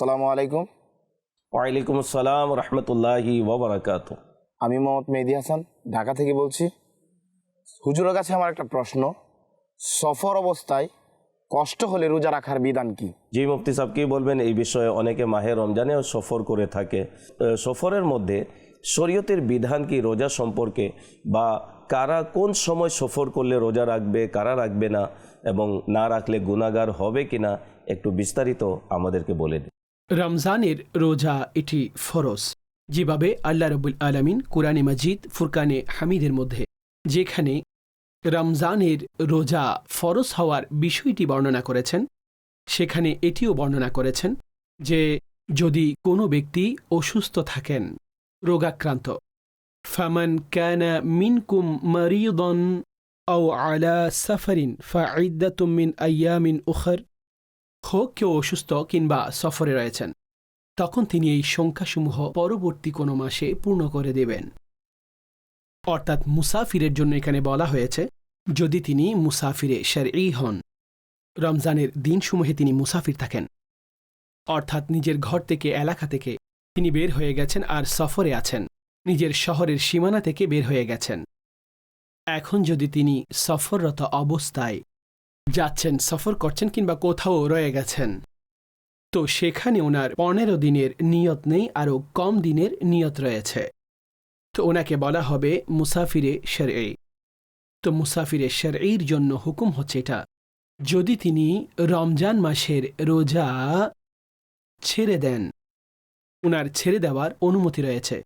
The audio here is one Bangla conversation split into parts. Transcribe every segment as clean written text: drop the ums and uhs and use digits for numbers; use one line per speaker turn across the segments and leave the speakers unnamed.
আসসালামু আলাইকুম।
ওয়ালাইকুম আসসালাম রহমতুল্লাহি ওয়া বারাকাতুহু।
আমি মোহাম্মদ মেহেদি হাসান, ঢাকা থেকে বলছি। হুজুরের কাছে আমার একটা প্রশ্ন, সফর অবস্থায় কষ্ট হলে রোজা রাখার বিধান কি?
জি মুফতি সাহেব কি বলবেন এই বিষয়ে? অনেকে মাহে রমজানেও সফর করে থাকে। সফরের মধ্যে শরীয়তের বিধান কি রোজা সম্পর্কে, বা কারা কোন সময় সফর করলে রোজা রাখবে, কারা রাখবে না, এবং না রাখলে গুনাহগার হবে কিনা একটু বিস্তারিত আমাদেরকে বলে দিন।
রমজানের রোজা এটি ফরজ, যেভাবে আল্লাহ রব্বুল আলামিন কুরআনে মাজিদ ফুরকানে হামিদের মধ্যে যেখানে রমজানের রোজা ফরজ হওয়ার বিষয়টি বর্ণনা করেছেন, সেখানে এটিও বর্ণনা করেছেন যে যদি কোনো ব্যক্তি অসুস্থ থাকেন, রোগাক্রান্ত, ফামান কানা মিনকুম মারিদান আও আলা সাফারিন ফাইদ্দাতুম মিন আইয়ামিন উখর, হোক কেউ অসুস্থ কিংবা সফরে রয়েছেন, তখন তিনি এই সংখ্যাসমূহ পরবর্তী কোনো মাসে পূর্ণ করে দেবেন। অর্থাৎ মুসাফিরের জন্য এখানে বলা হয়েছে, যদি তিনি মুসাফিরে শারঈ হন, রমজানের দিনসমূহে তিনি মুসাফির থাকেন, অর্থাৎ নিজের ঘর থেকে, এলাকা থেকে তিনি বের হয়ে গেছেন আর সফরে আছেন, নিজের শহরের সীমানা থেকে বের হয়ে গেছেন। এখন যদি তিনি সফররত অবস্থায় যাচ্ছেন, সফর করছেন কিংবা কোথাও রয়ে গেছেন, তো সেখানে ওনার 15 দিনের নিয়ত নেই, আরও কম দিনের নিয়ত রয়েছে, তো ওনাকে বলা হবে মুসাফিরে শারঈ। তো মুসাফিরে শারঈর জন্য হুকুম হচ্ছে এটা, যদি তিনি রমজান মাসের রোজা ছেড়ে দেন, ওনার ছেড়ে দেওয়ার অনুমতি রয়েছে,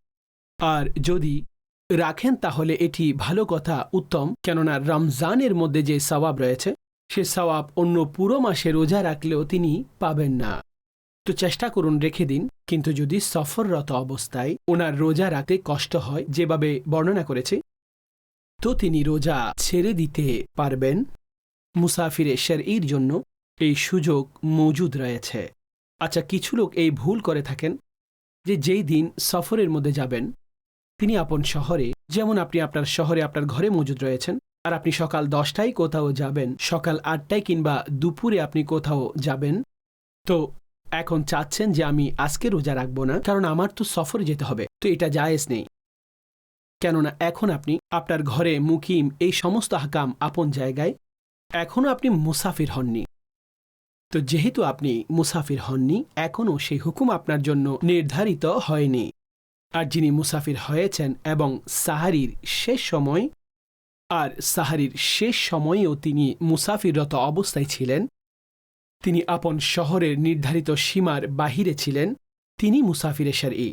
আর যদি রাখেন তাহলে এটি ভালো কথা, উত্তম, কেননা রমজানের মধ্যে যে সওয়াব রয়েছে সে সওয়াব অন্য পুরো মাসে রোজা রাখলেও তিনি পাবেন না। তো চেষ্টা করুন রেখে দিন, কিন্তু যদি সফররত অবস্থায় ওনার রোজা রাখতে কষ্ট হয় যেভাবে বর্ণনা করেছে, তো তিনি রোজা ছেড়ে দিতে পারবেন। মুসাফিরে শারঈর জন্য এই সুযোগ মজুদ রয়েছে। আচ্ছা, কিছু লোক এই ভুল করে থাকেন যে যেই দিন সফরের মধ্যে যাবেন তিনি আপন শহরে, যেমন আপনি আপনার শহরে আপনার ঘরে মজুদ রয়েছেন, আর আপনি সকাল 10টায় কোথাও যাবেন, সকাল 8টায় কিংবা দুপুরে আপনি কোথাও যাবেন, তো এখন চাচ্ছেন যে আমি আজকে রোজা রাখবো না কারণ আমার তো সফরে যেতে হবে, তো এটা জায়েজ নেই, কেননা এখন আপনি আপনার ঘরে মুকিম, এই সমস্ত আহকাম আপন জায়গায়, এখনও আপনি মুসাফির হননি। তো যেহেতু আপনি মুসাফির হননি, এখনও সেই হুকুম আপনার জন্য নির্ধারিত হয়নি। আর যিনি মুসাফির হয়েছেন এবং সাহারির শেষ সময়, আর সাহারির শেষ সময়েও তিনি মুসাফিররত অবস্থায় ছিলেন, তিনি আপন শহরের নির্ধারিত সীমার বাহিরে ছিলেন, তিনি মুসাফিরে শারঈ।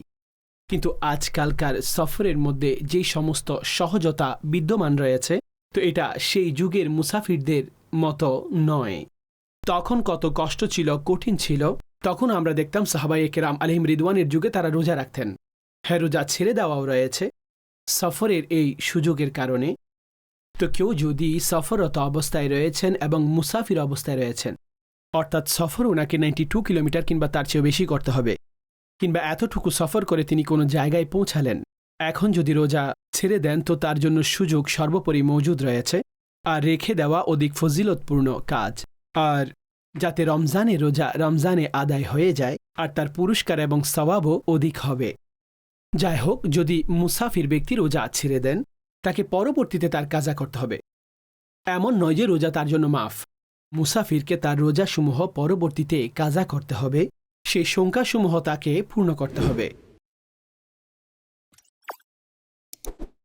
কিন্তু আজকালকার সফরের মধ্যে যেই সমস্ত সহজতা বিদ্যমান রয়েছে, তো এটা সেই যুগের মুসাফিরদের মতো নয়। তখন কত কষ্ট ছিল, কঠিন ছিল, তখন আমরা দেখতাম সাহাবায়ে কেরাম আলাইহিম রিদওয়ানের যুগে তারা রোজা রাখতেন। হ্যাঁ, রোজা ছেড়ে দেওয়াও রয়েছে সফরের এই সুযোগের কারণে। তো কেউ যদি সফররত অবস্থায় রয়েছেন এবং মুসাফির অবস্থায় রয়েছেন, অর্থাৎ সফর ওনাকে 92 কিলোমিটার কিংবা তার চেয়েও বেশি করতে হবে, কিংবা এতটুকু সফর করে তিনি কোনো জায়গায় পৌঁছালেন, এখন যদি রোজা ছেড়ে দেন তো তার জন্য সুযোগ সর্বোপরি মজুদ রয়েছে, আর রেখে দেওয়া অধিক ফজিলতপূর্ণ কাজ, আর যাতে রমজানে রোজা রমজানে আদায় হয়ে যায় আর তার পুরস্কার এবং সওয়াবও অধিক হবে। যাই হোক, যদি মুসাফির ব্যক্তি রোজা ছেড়ে দেন তাকে পরবর্তীতে তার কাজা করতে হবে, এমন নয় যে রোজা তার জন্য মাফ। মুসাফিরকে তার রোজাসমূহ পরবর্তীতে কাজা করতে হবে, সেই সংখ্যাসমূহ তাকে পূর্ণ করতে হবে।